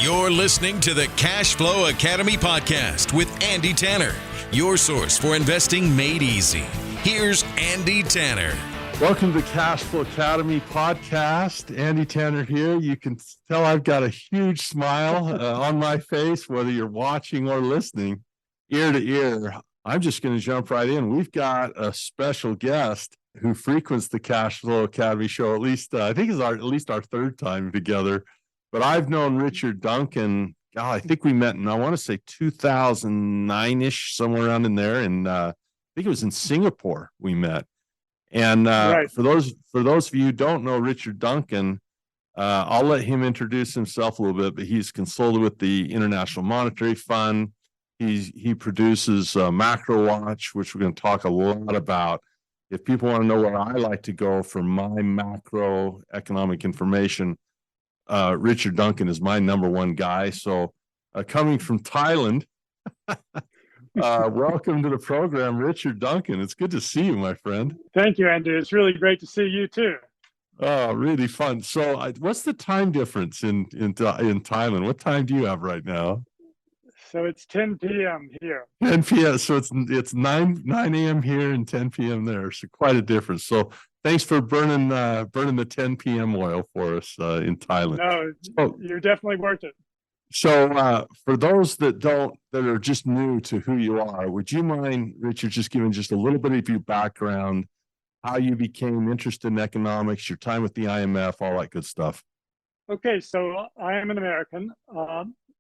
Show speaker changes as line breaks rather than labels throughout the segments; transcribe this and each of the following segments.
You're listening to the Cash Flow Academy podcast with Andy Tanner, your source for investing made easy. Here's Andy Tanner.
Welcome to the Cash Flow Academy podcast. Andy Tanner here. You can tell I've got a huge smile on my face, whether you're watching or listening, ear to ear. I'm just going to jump right in. We've got a special guest who frequents the Cash Flow Academy show. At least I think it's at least our third time together. But I've known Richard Duncan. I think we met in, I want to say 2009-ish, somewhere around in there. And I think it was in Singapore we met. And
Right.
for those of you who don't know Richard Duncan, I'll let him introduce himself a little bit. But he's consulted with the International Monetary Fund. He produces Macro Watch, which we're going to talk a lot about. If people want to know where I like to go for my macroeconomic information, Richard Duncan is my number one guy. So coming from Thailand, welcome to the program, Richard Duncan. It's good to see you, my friend.
Thank you, Andrew. It's really great to see you too.
Oh, really fun. So what's the time difference in Thailand? What time do you have right now?
So it's 10 p.m. here.
10 p.m. So it's 9 a.m. here and 10 p.m. there. So quite a difference. So thanks for burning the 10 p.m. oil for us in Thailand.
No, you're definitely worth it.
So for those that are just new to who you are, would you mind, Richard, just giving just a little bit of your background, how you became interested in economics, your time with the IMF, all that good stuff?
Okay, so I am an American,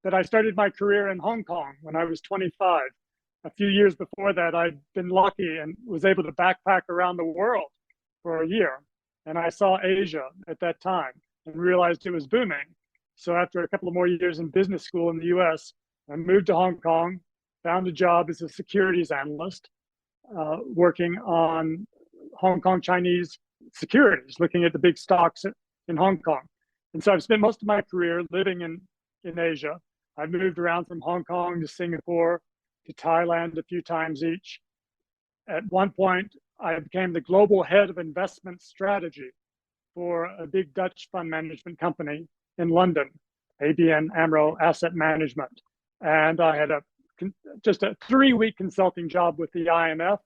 but I started my career in Hong Kong when I was 25. A few years before that, I'd been lucky and was able to backpack around the world for a year. And I saw Asia at that time and realized it was booming. So after a couple of more years in business school in the US, I moved to Hong Kong, found a job as a securities analyst, working on Hong Kong Chinese securities, looking at the big stocks in Hong Kong. And so I've spent most of my career living in Asia. I've moved around from Hong Kong to Singapore to Thailand a few times each. At one point, I became the global head of investment strategy for a big Dutch fund management company in London, ABN AMRO Asset Management. And I had just a 3-week consulting job with the IMF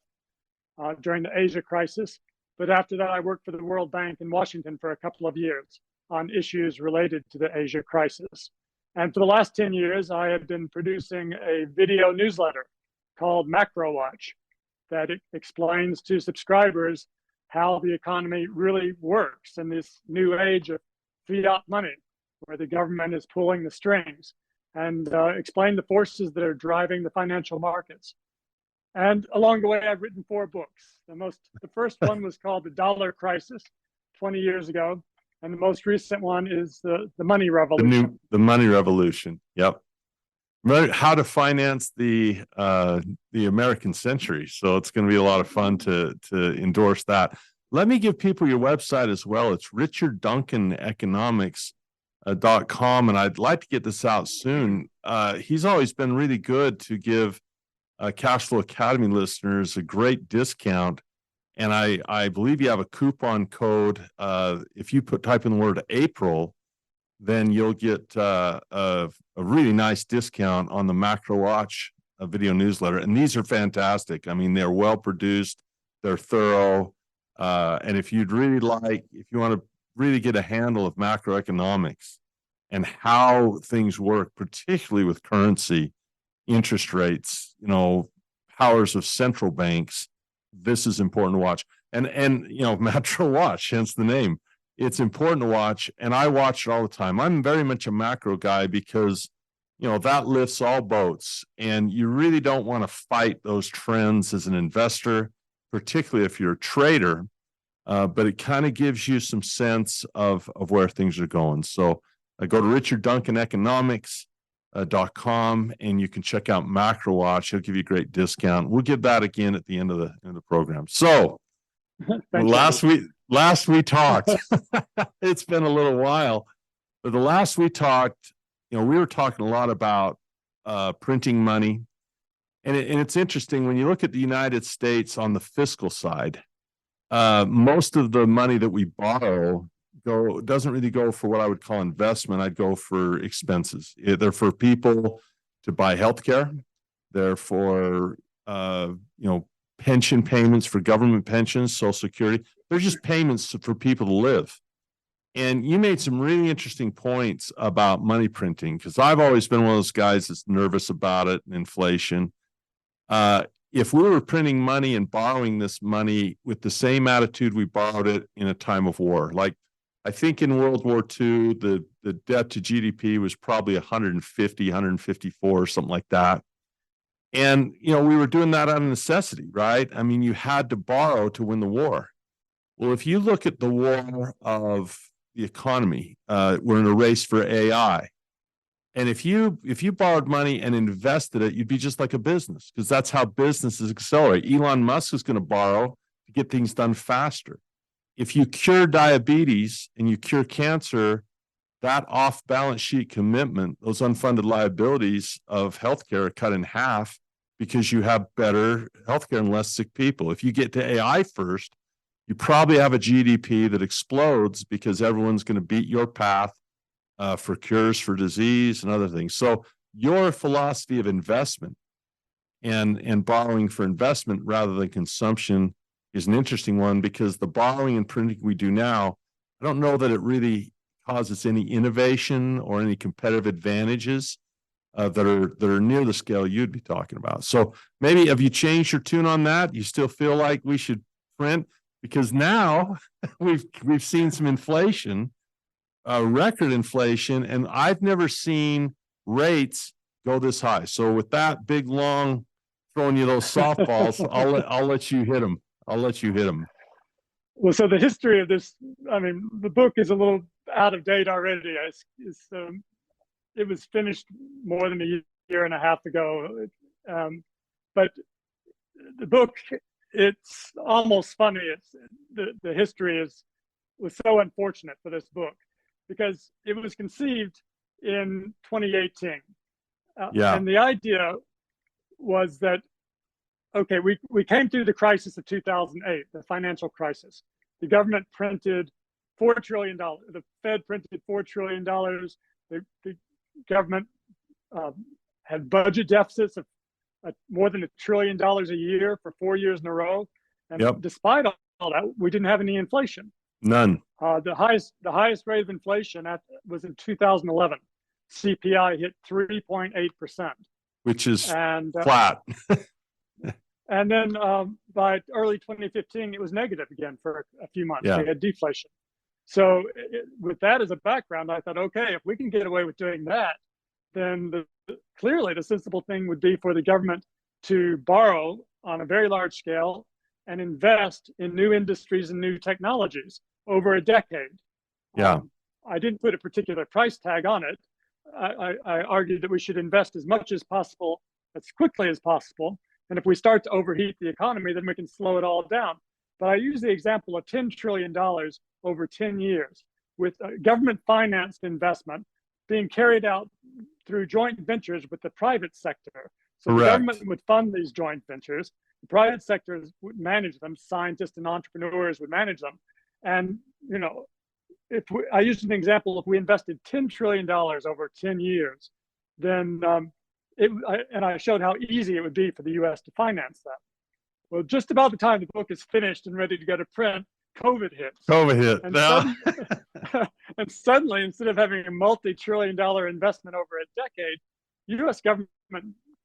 during the Asia crisis. But after that, I worked for the World Bank in Washington for a couple of years on issues related to the Asia crisis. And for the last 10 years, I have been producing a video newsletter called Macro Watch that explains to subscribers how the economy really works in this new age of fiat money, where the government is pulling the strings, and explain the forces that are driving the financial markets. And along the way, I've written 4 books. The first one was called The Dollar Crisis 20 years ago. And the most recent one is the Money Revolution.
The Money Revolution. Yep. How to finance the American century. So it's going to be a lot of fun to endorse that. Let me give people your website as well. It's richardduncaneconomics.com, and I'd like to get this out soon. He's always been really good to give Cash Flow Academy listeners a great discount. And I believe you have a coupon code. If you type in the word April, then you'll get a really nice discount on the Macro Watch video newsletter. And these are fantastic. I mean, they're well produced, they're thorough. And if you want to really get a handle of macroeconomics and how things work, particularly with currency, interest rates, powers of central banks, this is important to watch. And Macro Watch, hence the name. It's important to watch, and I watch it all the time. I'm very much a macro guy because, that lifts all boats, and you really don't want to fight those trends as an investor, particularly if you're a trader, but it kind of gives you some sense of where things are going. So go to richardduncaneconomics.com, and you can check out Macro Watch. He'll give you a great discount. We'll give that again at the end of the program. So last we talked, it's been a little while, but the last we talked, we were talking a lot about printing money. And it's interesting when you look at the United States on the fiscal side, most of the money that we borrow doesn't really go for what I would call investment. I'd go for expenses. They're for people to buy healthcare. They're for pension payments, for government pensions, Social Security. They're just payments for people to live. And you made some really interesting points about money printing, because I've always been one of those guys that's nervous about it and inflation. If we were printing money and borrowing this money with the same attitude we borrowed it in a time of war, like I think in World War II, the debt to GDP was probably 150, 154, something like that. And, we were doing that out of necessity, right? I mean, you had to borrow to win the war. Well, if you look at the war of the economy, we're in a race for AI. And if you borrowed money and invested it, you'd be just like a business, because that's how businesses accelerate. Elon Musk is going to borrow to get things done faster. If you cure diabetes and you cure cancer, that off-balance sheet commitment, those unfunded liabilities of healthcare are cut in half because you have better healthcare and less sick people. If you get to AI first, you probably have a GDP that explodes because everyone's going to beat your path for cures for disease and other things. So your philosophy of investment and borrowing for investment rather than consumption is an interesting one, because the borrowing and printing we do now, I don't know that it really causes any innovation or any competitive advantages that are near the scale you'd be talking about. So maybe have you changed your tune on that? You still feel like we should print? Because now we've seen some inflation, record inflation, and I've never seen rates go this high. So with that big long throwing you those softballs, I'll let you hit them.
Well, so the history of this, I mean, the book is a little out of date already. It was finished more than a year and a half ago. But the book, it's almost funny. It's the history was so unfortunate for this book, because it was conceived in 2018. And the idea was that, okay, we came through the crisis of 2008, the financial crisis. The government printed $4 trillion. The Fed printed $4 trillion. The government had budget deficits of more than $1 trillion a year for 4 years in a row. And despite all that, we didn't have any inflation.
None.
The highest rate of inflation was in 2011. CPI hit 3.8%,
which is flat.
And then by early 2015, it was negative again for a few months. We had deflation. So with that as a background, I thought, okay, if we can get away with doing that, then clearly the sensible thing would be for the government to borrow on a very large scale and invest in new industries and new technologies over a decade. I didn't put a particular price tag on it. I argued that we should invest as much as possible, as quickly as possible. And if we start to overheat the economy, then we can slow it all down. But I use the example of $10 trillion over 10 years with government financed investment being carried out through joint ventures with the private sector. So the government would fund these joint ventures. The private sector would manage them. Scientists and entrepreneurs would manage them. And, I used an example, if we invested $10 trillion over 10 years, then I showed how easy it would be for the U.S. to finance that. Well, just about the time the book is finished and ready to go to print, COVID hits. And suddenly, instead of having a multi-trillion-dollar investment over a decade, U.S. government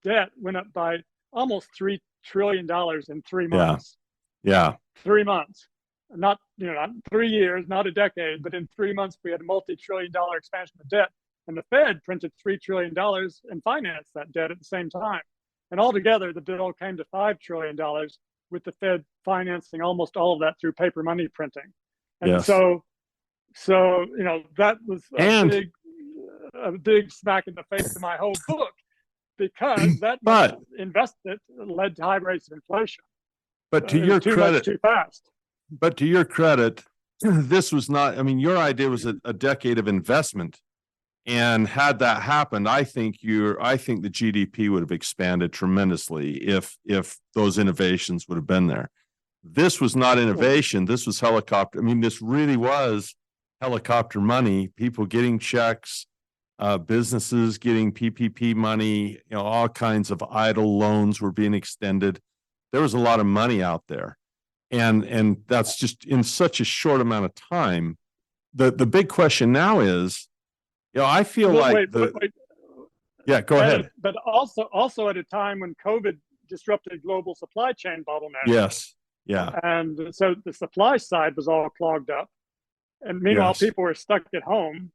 debt went up by almost $3 trillion in 3 months. 3 months. Not 3 years, not a decade, but in 3 months, we had a multi-trillion-dollar expansion of debt. And the Fed printed $3 trillion and financed that debt at the same time. And altogether, the bill came to $5 trillion, with the Fed financing almost all of that through paper money printing. And so that was a big smack in the face of my whole book, because that investment led to high rates of inflation.
But to your credit,
too fast.
But to your credit, this was not, I mean, your idea was a decade of investment. And had that happened, I think the GDP would have expanded tremendously if those innovations would have been there. This was not innovation. This was helicopter. I mean, this really was helicopter money, people getting checks, businesses getting PPP money, all kinds of idle loans were being extended. There was a lot of money out there. And that's just in such a short amount of time. The big question now is, I feel like
wait.
Yeah, go ahead.
But also at a time when COVID disrupted global supply chain bottlenecks.
Yes. Yeah.
And so the supply side was all clogged up. And meanwhile, people were stuck at home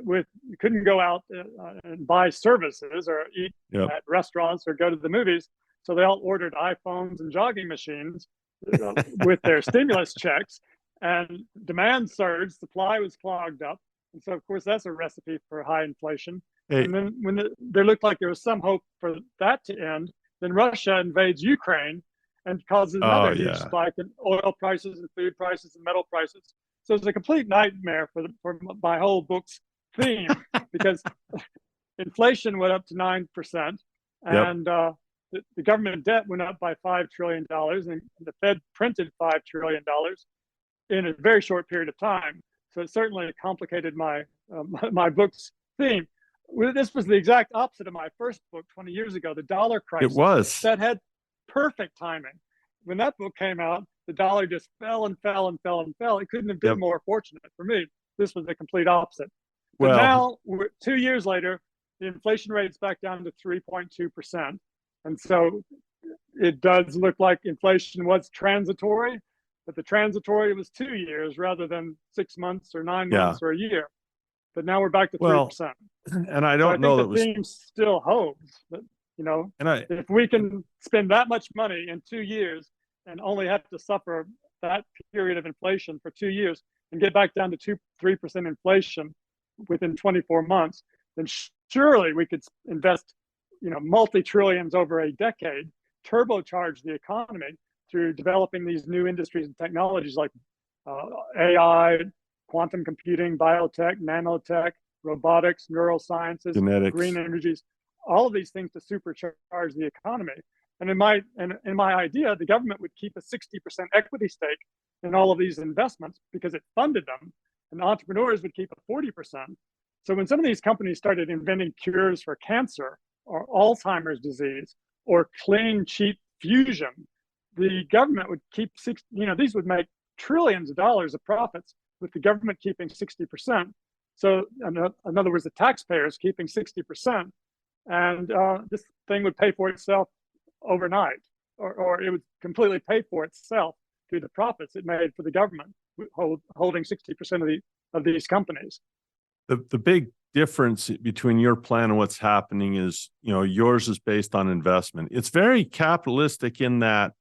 you couldn't go out and buy services or eat at restaurants or go to the movies. So they all ordered iPhones and jogging machines with their stimulus checks, and demand surged, supply was clogged up. And so, of course, that's a recipe for high inflation. Hey. And then when there looked like there was some hope for that to end, then Russia invades Ukraine and causes another huge spike in oil prices and food prices and metal prices. So it's a complete nightmare for my whole book's theme, because inflation went up to 9%, and the government debt went up by $5 trillion, and the Fed printed $5 trillion in a very short period of time. So it certainly complicated my book's theme. This was the exact opposite of my first book 20 years ago, The Dollar Crisis.
It was.
That had perfect timing. When that book came out, the dollar just fell and fell and fell and fell. It couldn't have been more fortunate for me. This was the complete opposite. But now, 2 years later, the inflation rate's back down to 3.2%. And so it does look like inflation was transitory, but the transitory was 2 years rather than 6 months or 9 months or a year. But now we're back to 3%.
And I don't know that
the theme still holds. But, if we can spend that much money in 2 years and only have to suffer that period of inflation for 2 years and get back down to 3% inflation within 24 months, then surely we could invest, multi-trillions over a decade, turbocharge the economy through developing these new industries and technologies like AI, quantum computing, biotech, nanotech, robotics, neurosciences,
genetics,
green energies, all of these things to supercharge the economy. And in my idea, the government would keep a 60% equity stake in all of these investments because it funded them, and entrepreneurs would keep a 40%. So when some of these companies started inventing cures for cancer or Alzheimer's disease or clean, cheap fusion, the government would keep these would make trillions of dollars of profits with the government keeping 60%. So in other words, the taxpayers keeping 60%, and this thing would pay for itself overnight, or it would completely pay for itself through the profits it made for the government holding 60% of these companies.
The big difference between your plan and what's happening is, yours is based on investment. It's very capitalistic in that,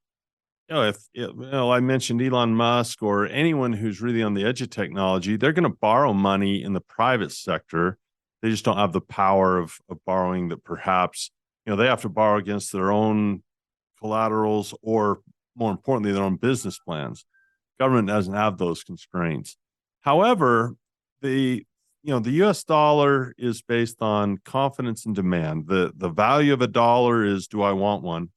I mentioned Elon Musk or anyone who's really on the edge of technology, they're going to borrow money in the private sector. They just don't have the power of borrowing that perhaps, they have to borrow against their own collaterals or, more importantly, their own business plans. Government doesn't have those constraints. However, the U.S. dollar is based on confidence and demand. The value of a dollar is, do I want one?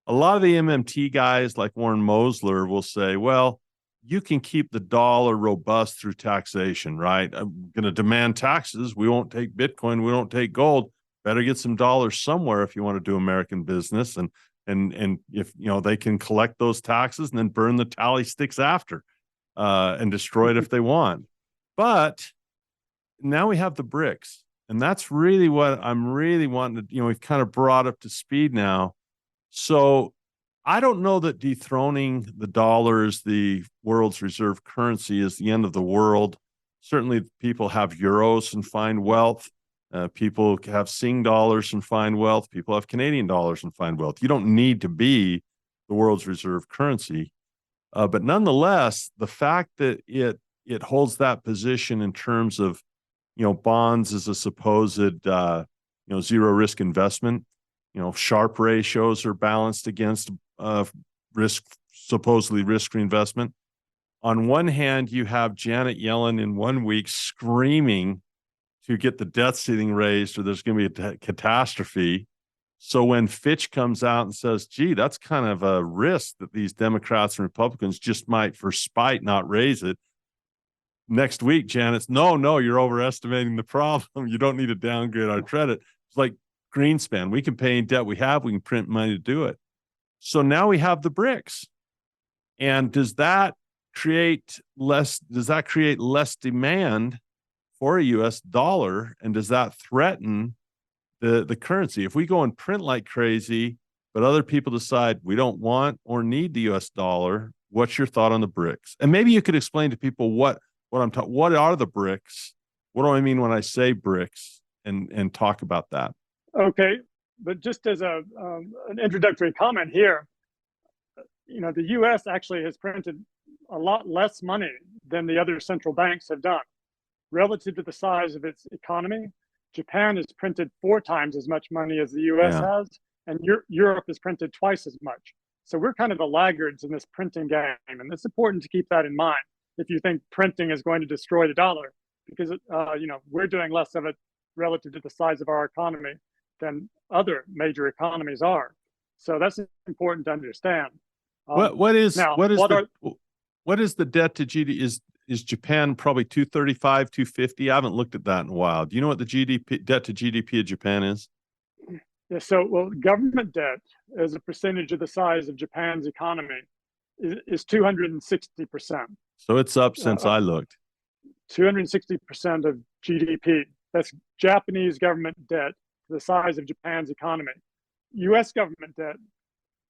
A lot of the MMT guys like Warren Mosler will say, well, you can keep the dollar robust through taxation, right? I'm going to demand taxes. We won't take Bitcoin. We don't take gold. Better get some dollars somewhere if you want to do American business. And if, they can collect those taxes and then burn the tally sticks after and destroy it if they want. But now we have the BRICS, and that's really what I'm really wanting to, we've kind of brought up to speed now. So I don't know that dethroning the dollar as the world's reserve currency is the end of the world. Certainly people have euros and find wealth. People have Sing dollars and find wealth. People have Canadian dollars and find wealth. You don't need to be the world's reserve currency. But nonetheless, the fact that it holds that position in terms of, bonds as a supposed, zero risk investment, Sharpe ratios are balanced against supposedly risk-free investment. On one hand, you have Janet Yellen in 1 week screaming to get the debt ceiling raised or there's going to be a catastrophe. So when Fitch comes out and says, gee, that's kind of a risk that these Democrats and Republicans just might, for spite, not raise it, next week, Janet's, no, you're overestimating the problem. You don't need to downgrade our credit. It's like Greenspan. We can pay in debt we have. We can print money to do it. So now we have the BRICS. And does that create less demand for a US dollar? And does that threaten the currency? If we go and print like crazy, but other people decide we don't want or need the US dollar, what's your thought on the BRICS? And maybe you could explain to people what are the BRICS? What do I mean when I say BRICS, and talk about that?
Okay, but just as an introductory comment here, the U.S. actually has printed a lot less money than the other central banks have done. Relative to the size of its economy, Japan has printed 4 times as much money as the U.S. has, and Europe has printed twice as much. So we're kind of the laggards in this printing game, and it's important to keep that in mind if you think printing is going to destroy the dollar, because we're doing less of it relative to the size of our economy than other major economies are. So that's important to understand.
What is the debt to GDP? Is Japan probably 235, 250? I haven't looked at that in a while. Do you know what the debt to GDP of Japan is?
Yeah, so government debt as a percentage of the size of Japan's economy is 260%.
So it's up since I looked.
260% of GDP. That's Japanese government debt to the size of Japan's economy. U.S. government debt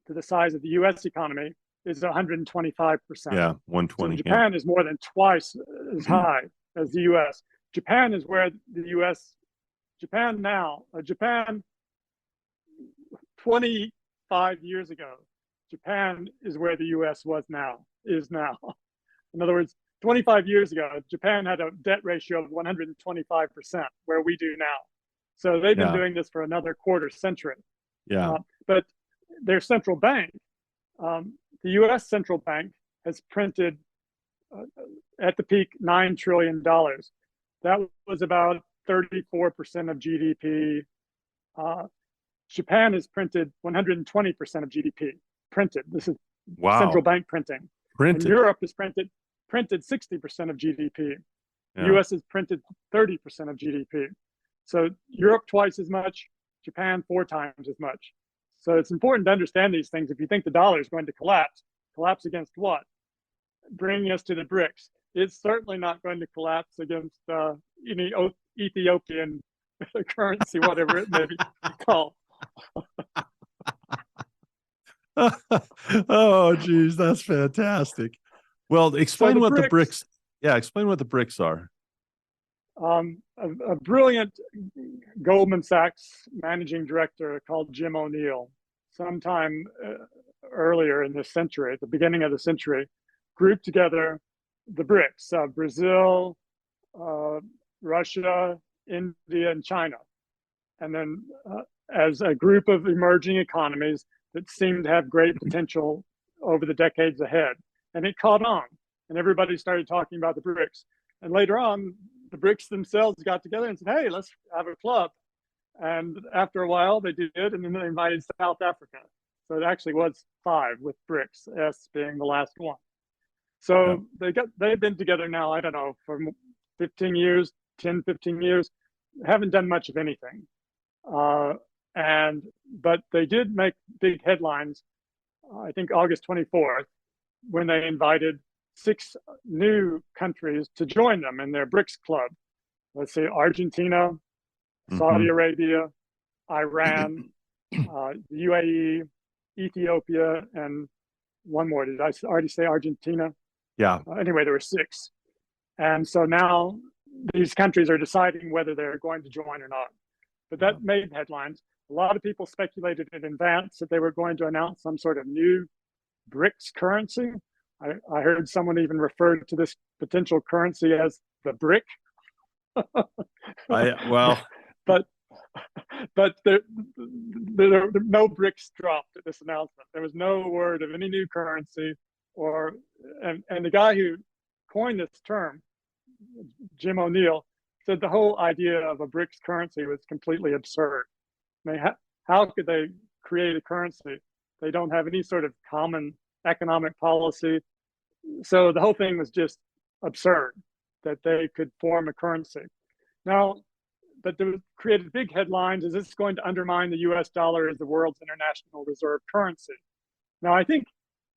to the size of the U.S. economy is 125%.
Yeah, 120.
So Japan is more than twice as high as the U.S. Japan is where the U.S. Japan 25 years ago, Japan is where the U.S. is now. In other words, 25 years ago, Japan had a debt ratio of 125%, where we do now. So they've been doing this for another quarter century.
Yeah.
But their central bank, the U.S. central bank, has printed at the peak $9 trillion. That was about 34% of GDP. Japan has printed 120% of GDP. Printed. This is central bank printing. And Europe has printed 60% of GDP. The U.S. has printed 30% of GDP. So Europe twice as much, Japan 4 times as much. So it's important to understand these things. If you think the dollar is going to collapse against what? Bringing us to the BRICS. It's certainly not going to collapse against any Ethiopian currency, whatever it may be called.
Oh, geez, that's fantastic. Well, explain what the BRICS. Yeah, explain what the BRICS are.
A brilliant Goldman Sachs managing director called Jim O'Neill, sometime earlier in this century, at the beginning of the century, grouped together the BRICS: Brazil, Russia, India, and China, and then as a group of emerging economies that seemed to have great potential over the decades ahead. And it caught on, and everybody started talking about the BRICS. And later on, the BRICS themselves got together and said, hey, let's have a club. And after a while, they did, and then they invited South Africa. So it actually was 5, with BRICS, S being the last one. So they've been together now, I don't know, for 15 years, 10, 15 years, haven't done much of anything. But they did make big headlines, I think August 24th, when they invited 6 new countries to join them in their BRICS club. Let's say Argentina, Saudi Arabia, Iran, the UAE, Ethiopia, and one more. Did I already say Argentina?
Yeah.
Anyway, there were 6. And so now these countries are deciding whether they're going to join or not. But that made headlines. A lot of people speculated in advance that they were going to announce some sort of new BRICS currency. I heard someone even refer to this potential currency as the brick. But there no bricks dropped at this announcement. There was no word of any new currency, and the guy who coined this term, Jim O'Neill, said the whole idea of a BRICS currency was completely absurd. I mean, how could they create a currency? They don't have any sort of common economic policy. So the whole thing was just absurd. that they could form a currency. Now, but there created big headlines. Is this going to undermine the US dollar as the world's international reserve currency? Now, I think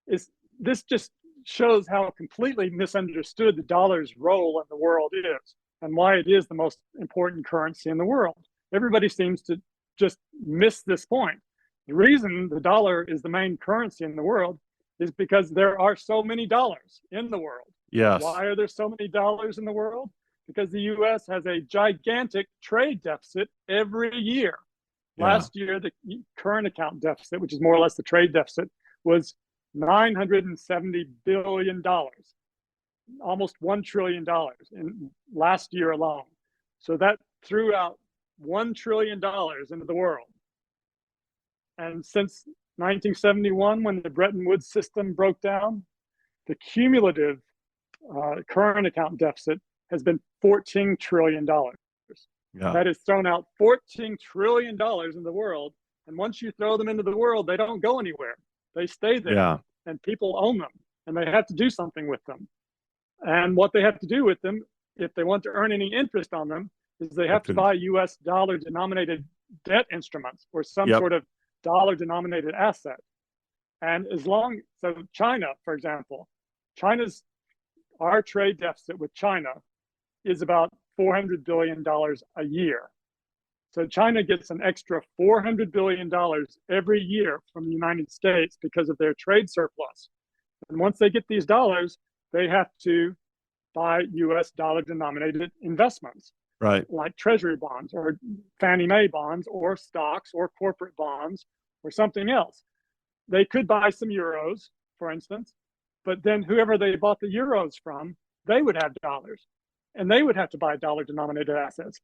this just shows how completely misunderstood the dollar's role in the world is and why it is the most important currency in the world. Everybody seems to just miss this point. The reason the dollar is the main currency in the world is because there are so many dollars in the world.
Yes.
Why are there so many dollars in the world? Because the US has a gigantic trade deficit every year.
Yeah.
Last year, the current account deficit, which is more or less the trade deficit, was $970 billion, almost $1 trillion in last year alone. So that threw out $1 trillion into the world. And since 1971, when the Bretton Woods system broke down, the cumulative current account deficit has been $14 trillion.
Yeah.
That has thrown out $14 trillion in the world. And once you throw them into the world, they don't go anywhere. They stay there.
Yeah.
And people own them. And they have to do something with them. And what they have to do with them, if they want to earn any interest on them, is they have to buy US dollar denominated debt instruments or some sort of dollar denominated asset. And so China, for example, our trade deficit with China is about $400 billion a year. So China gets an extra $400 billion every year from the United States because of their trade surplus. And once they get these dollars, they have to buy US dollar denominated investments.
Right.
Like treasury bonds or Fannie Mae bonds or stocks or corporate bonds or something else. They could buy some euros, for instance, but then whoever they bought the euros from, they would have dollars and they would have to buy dollar denominated assets.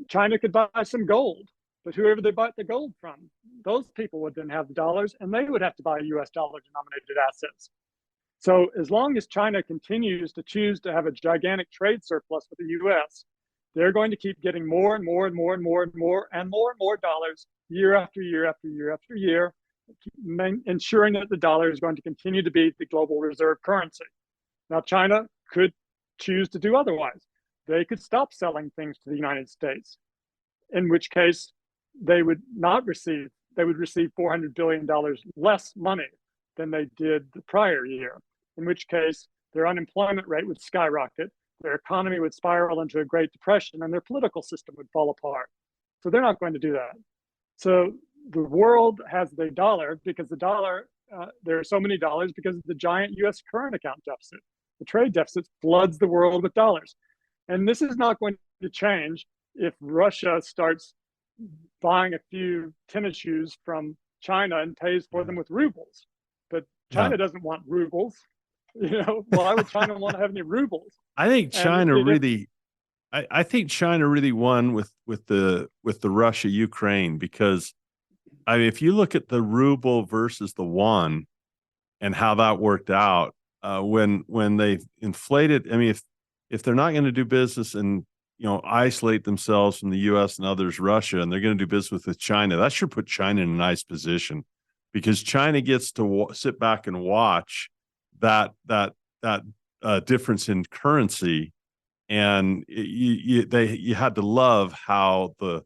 China could buy some gold, but whoever they bought the gold from, those people would then have the dollars and they would have to buy US dollar denominated assets. So as long as China continues to choose to have a gigantic trade surplus with the US, they're going to keep getting more and more and more and more and more and more and more dollars year after year after year after year, ensuring that the dollar is going to continue to be the global reserve currency. Now, China could choose to do otherwise. They could stop selling things to the United States, in which case they would receive $400 billion less money than they did the prior year, in which case their unemployment rate would skyrocket, their economy would spiral into a Great Depression, and their political system would fall apart. So they're not going to do that. So the world has the dollar because the dollar, there are so many dollars because of the giant US current account deficit. The trade deficit floods the world with dollars. And this is not going to change if Russia starts buying a few tennis shoes from China and pays for them with rubles. But China doesn't want rubles. Why would China want to have any rubles?
I think China really, I think China really won with the Russia Ukraine, because I mean, if you look at the ruble versus the yuan and how that worked out, when they inflated, I mean, if they're not going to do business and isolate themselves from the U.S. and others, Russia, and they're going to do business with China, that should put China in a nice position, because China gets to sit back and watch that difference in currency, and you had to love how the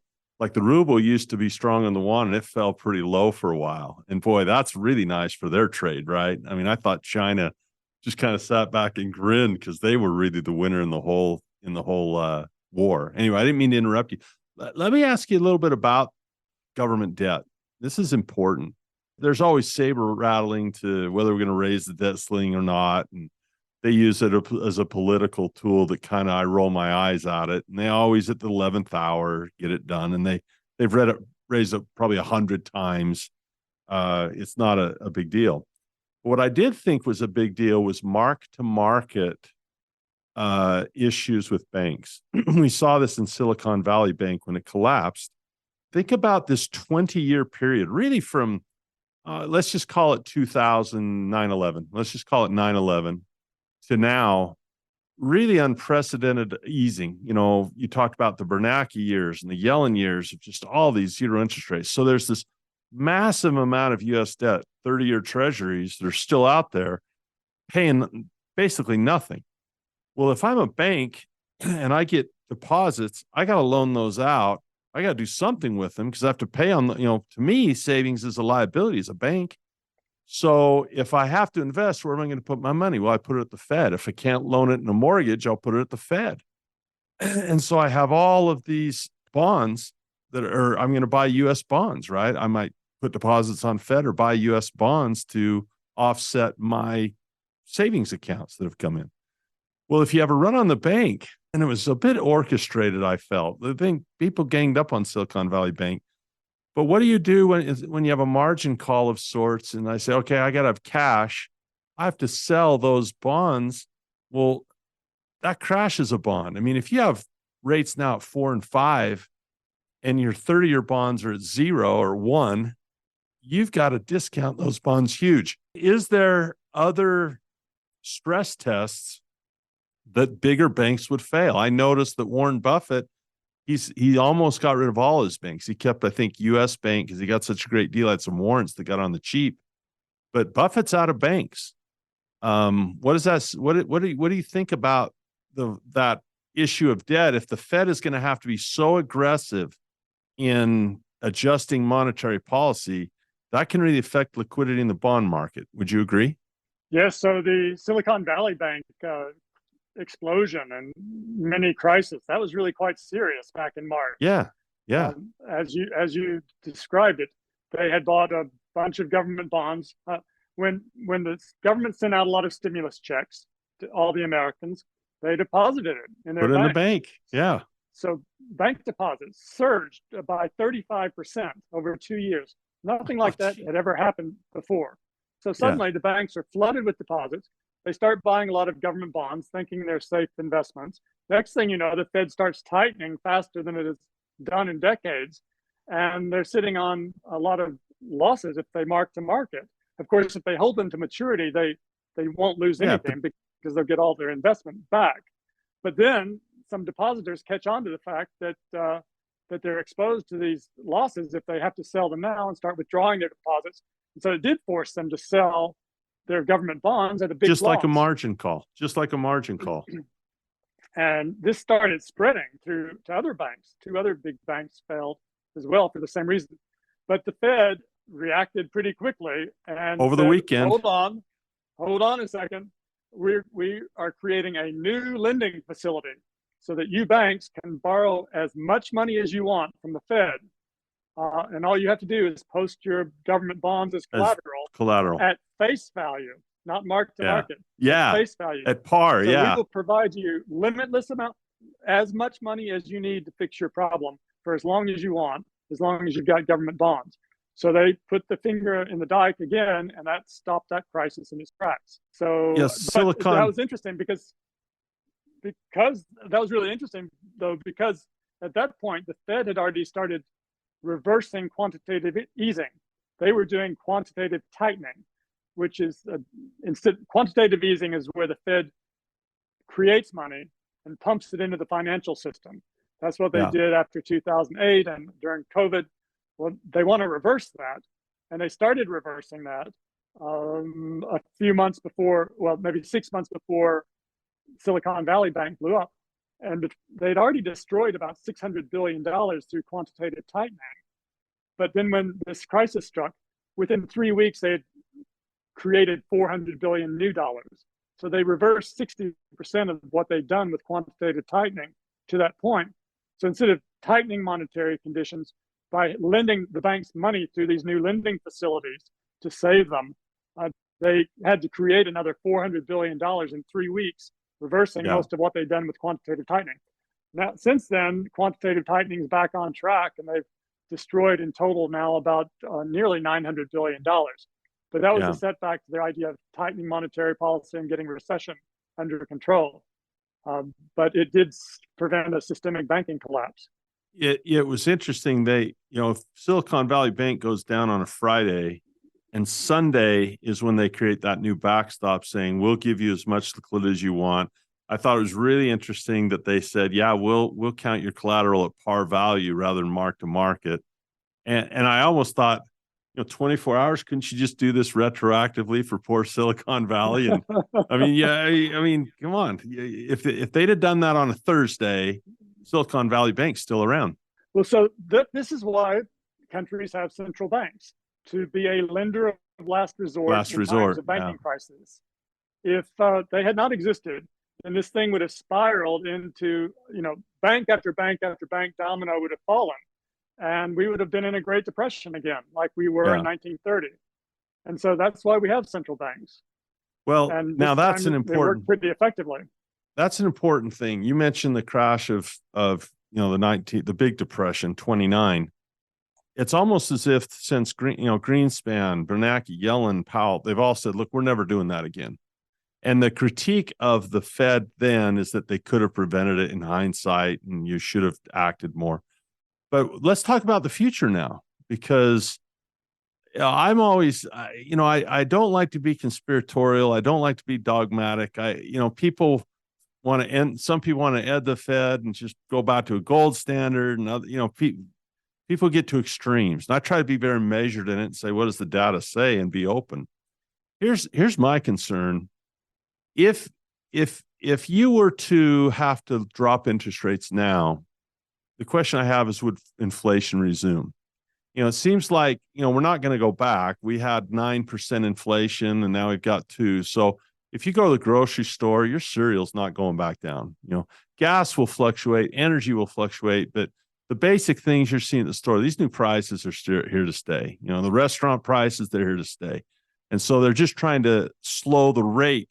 ruble used to be strong on the yuan and it fell pretty low for a while, and boy, that's really nice for their trade, right? I mean, I thought China just kind of sat back and grinned because they were really the winner in the whole war. Anyway, I didn't mean to interrupt you. Let me ask you a little bit about government debt. This is important. There's always saber rattling to whether we're going to raise the debt ceiling or not, and they use it as a political tool that kind of I roll my eyes at it, and they always at the 11th hour get it done, and they've raised it probably 100 times. It's not a big deal. What I did think was a big deal was mark-to-market issues with banks. We saw this in Silicon Valley Bank when it collapsed. Think about this 20-year period, really from, let's just call it 2000, 9/11. Let's just call it 9/11 to now, really unprecedented easing. You talked about the Bernanke years and the Yellen years of just all these zero interest rates. So there's this massive amount of U.S. debt, 30-year treasuries that are still out there paying basically nothing. Well, if I'm a bank and I get deposits, I got to loan those out. I got to do something with them because I have to pay on the, to me, savings is a liability as a bank. So if I have to invest, where am I going to put my money? Well, I put it at the Fed. If I can't loan it in a mortgage, I'll put it at the Fed. And so I have all of these bonds I'm going to buy US bonds, right? I might put deposits on Fed or buy US bonds to offset my savings accounts that have come in. Well, if you have a run on the bank, and it was a bit orchestrated, I felt. I think people ganged up on Silicon Valley Bank. But what do you do when you have a margin call of sorts? And I say, okay, I got to have cash. I have to sell those bonds. Well, that crashes a bond. I mean, if you have rates now at 4 and 5 and your 30-year bonds are at 0 or 1, you've got to discount those bonds huge. Is there other stress tests that bigger banks would fail? I noticed that Warren Buffett, he almost got rid of all his banks. He kept, I think, US Bank because he got such a great deal. I had some warrants that got on the cheap. But Buffett's out of banks. What is that? What do you think about that issue of debt? If the Fed is going to have to be so aggressive in adjusting monetary policy, that can really affect liquidity in the bond market. Would you agree?
Yes. So the Silicon Valley Bank explosion and mini crisis, that was really quite serious back in March.
Yeah.
As you described it, they had bought a bunch of government bonds. When the government sent out a lot of stimulus checks to all the Americans, they deposited it in their
Put it in the bank. Yeah.
So bank deposits surged by 35% over 2 years. Nothing like that had ever happened before. So suddenly the banks are flooded with deposits. They start buying a lot of government bonds, thinking they're safe investments. Next thing you know, the Fed starts tightening faster than it has done in decades. And they're sitting on a lot of losses if they mark to market. Of course, if they hold them to maturity, they won't lose anything because they'll get all their investment back. But then some depositors catch on to the fact that they're exposed to these losses if they have to sell them now and start withdrawing their deposits. And so it did force them to sell their government bonds at a big
loss.
Like
a margin call. Just like a margin call.
And this started spreading to other banks. 2 other big banks failed as well for the same reason. But the Fed reacted pretty quickly and
over the weekend.
Hold on a second. We are creating a new lending facility so that you banks can borrow as much money as you want from the Fed. And all you have to do is post your government bonds as collateral at face value, not mark to market.
Yeah.
Face value.
At par.
So we will provide you limitless amount, as much money as you need to fix your problem for as long as you want, as long as you've got government bonds. So they put the finger in the dike again, and that stopped that crisis in its tracks. So
Silicon.
That was interesting because that was really interesting, though, because at that point, the Fed had already started reversing quantitative easing. They were doing quantitative tightening, which is quantitative easing is where the Fed creates money and pumps it into the financial system. That's what they did after 2008 and during COVID. Well, they want to reverse that, and they started reversing that a few months before, well, maybe 6 months before Silicon Valley Bank blew up. And they'd already destroyed about $600 billion through quantitative tightening. But then when this crisis struck, within 3 weeks, they had created $400 billion new dollars. So they reversed 60% of what they'd done with quantitative tightening to that point. So instead of tightening monetary conditions, by lending the banks money through these new lending facilities to save them, they had to create another $400 billion in 3 weeks, reversing most of what they've done with quantitative tightening. Now, since then, quantitative tightening is back on track, and they've destroyed in total now about nearly $900 billion. But that was a setback to their idea of tightening monetary policy and getting recession under control. But it did prevent a systemic banking collapse.
It was interesting. If Silicon Valley Bank goes down on a Friday, and Sunday is when they create that new backstop saying, we'll give you as much liquidity as you want. I thought it was really interesting that they said, we'll count your collateral at par value rather than mark to market. And I almost thought, 24 hours. Couldn't you just do this retroactively for poor Silicon Valley? And I mean, yeah, I mean, come on. If they'd have done that on a Thursday, Silicon Valley Bank's still around.
Well, so this is why countries have central banks, to be a lender of last resort in times of banking crisis. If they had not existed, then this thing would have spiraled into, bank after bank after bank domino would have fallen. And we would have been in a Great Depression again, like we were in 1930. And so that's why we have central banks.
Well,
and
now that's an
important, they work pretty effectively.
That's an important thing. You mentioned the crash of the Big Depression, 29. It's almost as if since Greenspan, Bernanke, Yellen, Powell, they've all said, look, we're never doing that again. And the critique of the Fed then is that they could have prevented it in hindsight and you should have acted more. But let's talk about the future now, because I'm always, I don't like to be conspiratorial. I don't like to be dogmatic. People want to end, some people want to end the Fed and just go back to a gold standard, and other, people get to extremes. And I try to be very measured in it and say, what does the data say, and be open. Here's my concern. If you were to have to drop interest rates now, the question I have is, would inflation resume? It seems like, we're not going to go back. We had 9% inflation and now we've got 2%. So if you go to the grocery store, your cereal's not going back down. Gas will fluctuate, energy will fluctuate, but the basic things you're seeing at the store, these new prices are still here to stay. The restaurant prices, they're here to stay. And so they're just trying to slow the rate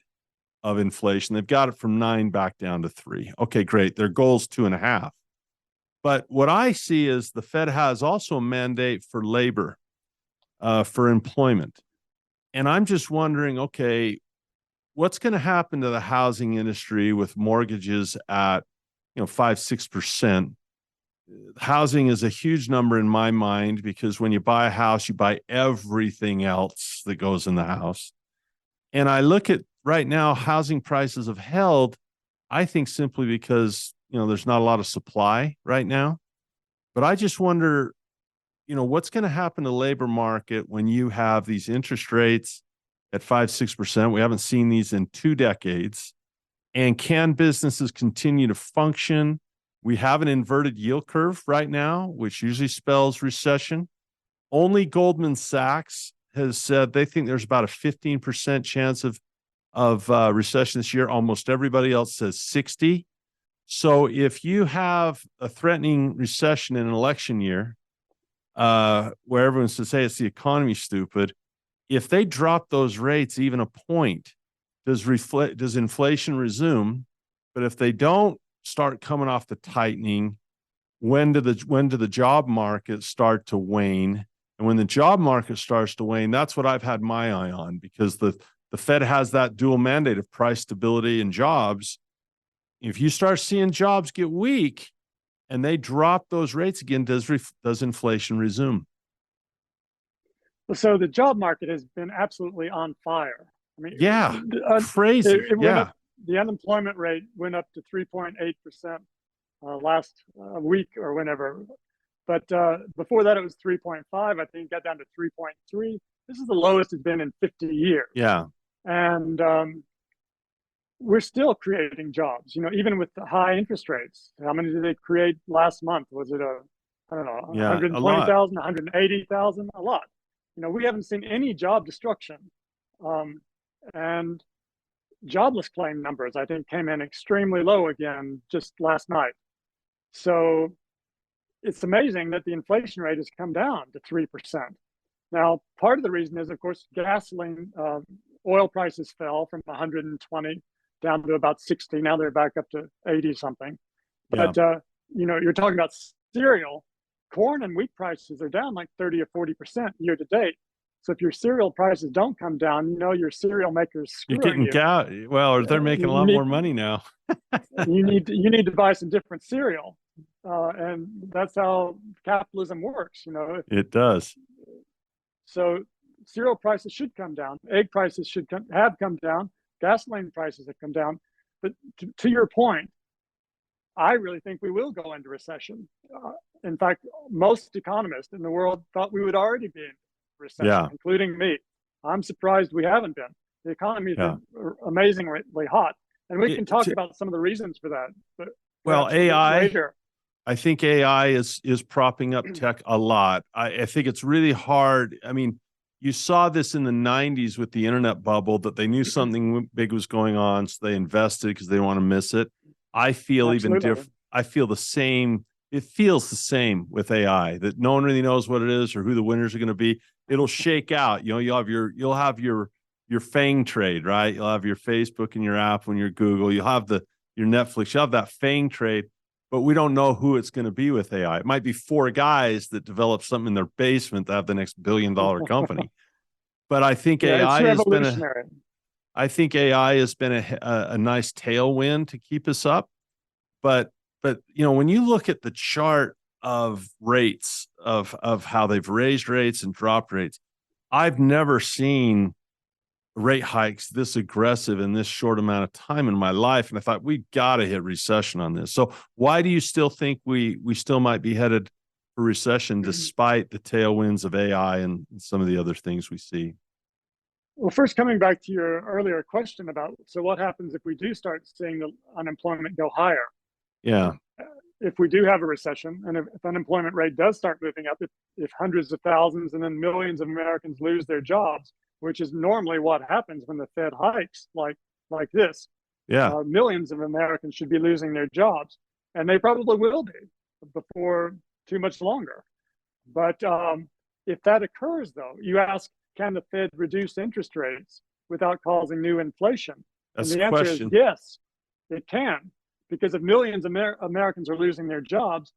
of inflation. They've got it from 9 back down to 3. Okay, great. Their goal's 2.5. But what I see is the Fed has also a mandate for labor, for employment. And I'm just wondering, okay, what's going to happen to the housing industry with mortgages at, 5-6%? Housing is a huge number in my mind, because when you buy a house, you buy everything else that goes in the house. And I look at right now, housing prices have held, I think, simply because there's not a lot of supply right now. But I just wonder, what's going to happen to the labor market when you have these interest rates at 5-6%? We haven't seen these in 2 decades. And can businesses continue to function? We have an inverted yield curve right now, which usually spells recession. Only Goldman Sachs has said they think there's about a 15% chance of recession this year. Almost everybody else says 60. So if you have a threatening recession in an election year, where everyone says, hey, it's the economy, stupid, if they drop those rates even a point, does inflation resume? But if they don't start coming off the tightening, when do the job market start to wane? And when the job market starts to wane, that's what I've had my eye on, because the Fed has that dual mandate of price stability and jobs. If you start seeing jobs get weak and they drop those rates again, does inflation resume?
So the job market has been absolutely on fire. I mean,
yeah, crazy.
Up, the unemployment rate went up to 3.8% last week or whenever. But before that, it was 3.5. I think it got down to 3.3. This is the lowest it's been in 50 years.
Yeah.
And we're still creating jobs, even with the high interest rates. How many did they create last month? Was it 120,000, 180,000? A lot. We haven't seen any job destruction. And jobless claim numbers, I think, came in extremely low again just last night. So it's amazing that the inflation rate has come down to 3%. Now, part of the reason is, of course, gasoline, oil prices fell from 120 down to about 60. Now they're back up to 80 something. But, you're talking about cereal. Corn and wheat prices are down like 30 or 40% year to date. So if your cereal prices don't come down, your cereal makers screwing you.
Well, they're making a lot more money now.
you need to buy some different cereal. And that's how capitalism works,
It does.
So cereal prices should come down. Egg prices have come down. Gasoline prices have come down. But to your point, I really think we will go into recession. In fact, most economists in the world thought we would already be in recession, including me. I'm surprised we haven't been. The economy has been amazingly hot, and we can talk about some of the reasons for that. But
well, AI
later.
I think AI is propping up tech a lot. I think it's really hard. I mean, you saw this in the 90s with the internet bubble, that they knew something big was going on, so they invested because they don't want to miss it. I feel even different. I feel the same. It feels the same with AI, that no one really knows what it is or who the winners are going to be. It'll shake out. You know, you'll have your FANG trade, right? You'll have your Facebook and your Apple and your Google. You'll have your Netflix. You'll have that FANG trade, but we don't know who it's going to be with AI. It might be four guys that develop something in their basement to have the next $1 billion company. But I think AI has been a nice tailwind to keep us up. But you know, when you look at the chart of rates of how they've raised rates and dropped rates, I've never seen rate hikes this aggressive in this short amount of time in my life. And I thought, we got to hit recession on this. So why do you still think we still might be headed for recession despite the tailwinds of AI and some of the other things we see?
Well, first, coming back to your earlier question about, so what happens if we do start seeing the unemployment go higher?
Yeah.
If we do have a recession, and if unemployment rate does start moving up, if hundreds of thousands and then millions of Americans lose their jobs, which is normally what happens when the Fed hikes like this.
Yeah.
Millions of Americans should be losing their jobs, and they probably will be before too much longer. But if that occurs, though, you ask, can the Fed reduce interest rates without causing new inflation?
That's
and the answer is yes, it can. Because if millions of Americans are losing their jobs,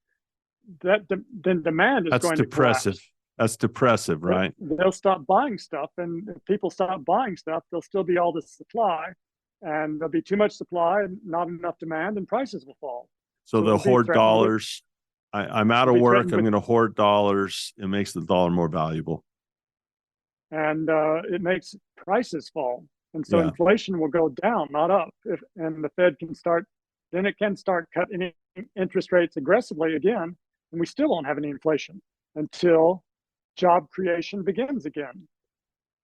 then demand is going to collapse.
That's depressive, right?
They'll stop buying stuff, and if people stop buying stuff, there'll still be all this supply, and there'll be too much supply and not enough demand, and prices will fall.
So they'll hoard dollars. I'm out of work. I'm going to hoard dollars. It makes the dollar more valuable.
And it makes prices fall. And so inflation will go down, not up. And the Fed can start, then it can start cutting interest rates aggressively again, and we still won't have any inflation until job creation begins again.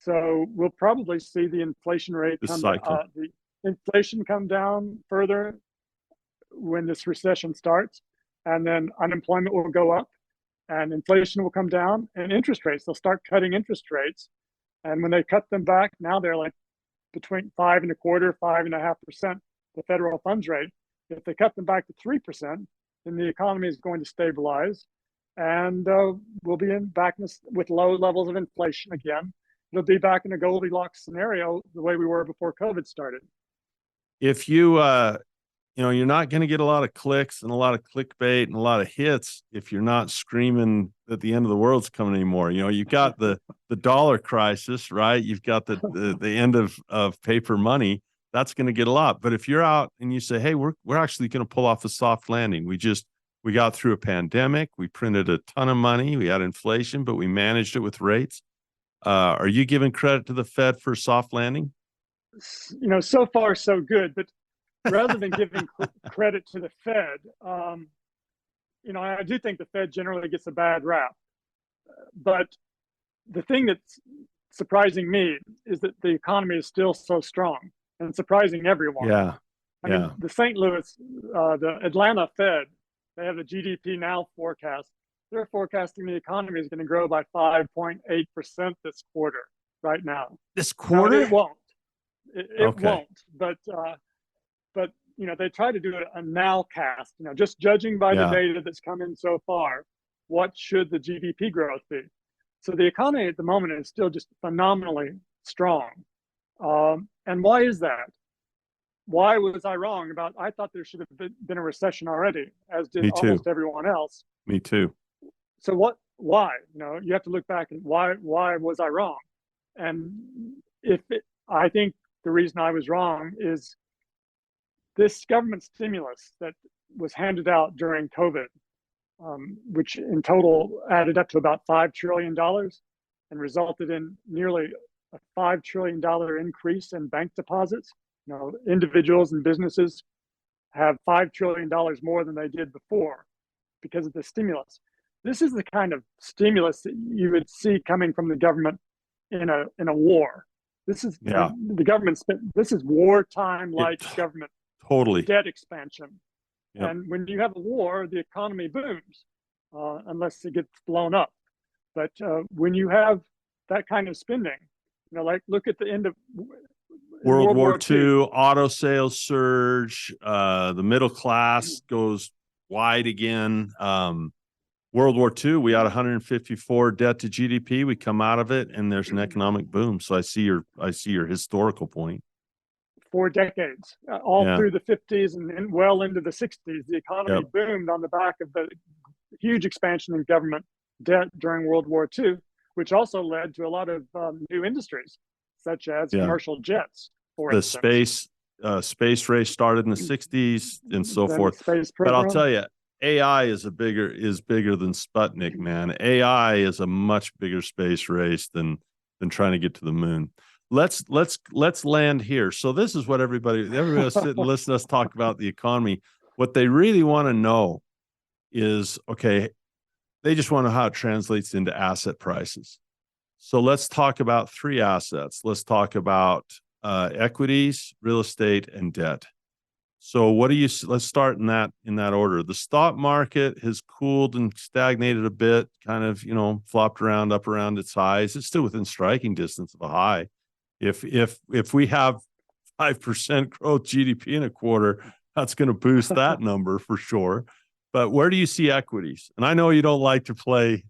So we'll probably see the inflation rate the inflation come down further when this recession starts, and then unemployment will go up, and inflation will come down, and interest rates, they'll start cutting interest rates. And when they cut them back, now they're like between 5.25%, 5.5%, the federal funds rate. If they cut them back to 3%, then the economy is going to stabilize, and we'll be back with low levels of inflation again. It'll be back in a Goldilocks scenario the way we were before COVID started.
If you, you're not going to get a lot of clicks and a lot of clickbait and a lot of hits if you're not screaming that the end of the world's coming anymore. You know, you've got the dollar crisis, right? You've got the end of paper money. That's going to get a lot. But if you're out and you say, hey, we're actually going to pull off a soft landing. We got through a pandemic. We printed a ton of money. We had inflation, but we managed it with rates. Are you giving credit to the Fed for a soft landing?
You know, so far so good. But rather than giving credit to the Fed, I do think the Fed generally gets a bad rap. But the thing that's surprising me is that the economy is still so strong, and surprising everyone.
Yeah.
I mean, the Atlanta Fed, they have a GDP now forecast. They're forecasting the economy is going to grow by 5.8% this quarter right now.
This quarter?
Now, it won't. It won't. But they try to do a nowcast. Just judging by the data that's come in so far, what should the GDP growth be? So the economy at the moment is still just phenomenally strong. And why is that? Why was I wrong about? I thought there should have been a recession already, as did almost everyone else.
Me too.
So why? You have to look back and why was I wrong? And I think the reason I was wrong is this government stimulus that was handed out during COVID, which in total added up to about $5 trillion and resulted in nearly a $5 trillion increase in bank deposits. Individuals and businesses have $5 trillion more than they did before because of the stimulus. This is the kind of stimulus that you would see coming from the government in a war. This is when the government spent. This is wartime like government
totally
debt expansion.
Yep.
And when you have a war, the economy booms, unless it gets blown up. But when you have that kind of spending, like look at the end of
World War II, auto sales surge, the middle class goes wide again. World War II, we had 154 debt to GDP. We come out of it, and there's an economic boom. So I see your historical point.
4 decades, through the 50s and well into the 60s, the economy boomed on the back of the huge expansion in government debt during World War II, which also led to a lot of new industries, such as commercial jets, for instance.
Space race started in the 60s and so forth. But I'll tell you, AI is bigger than Sputnik, man. AI is a much bigger space race than trying to get to the moon. Let's land here. So this is what everybody sit and listen to us talk about the economy. What they really want to know is, okay, they just want to know how it translates into asset prices. So let's talk about 3 assets. Let's talk about equities, real estate, and debt. So let's start in that order. The stock market has cooled and stagnated a bit, kind of, flopped around up around its highs. It's still within striking distance of a high. If we have 5% growth GDP in a quarter, that's going to boost that number for sure. But where do you see equities? And I know you don't like to play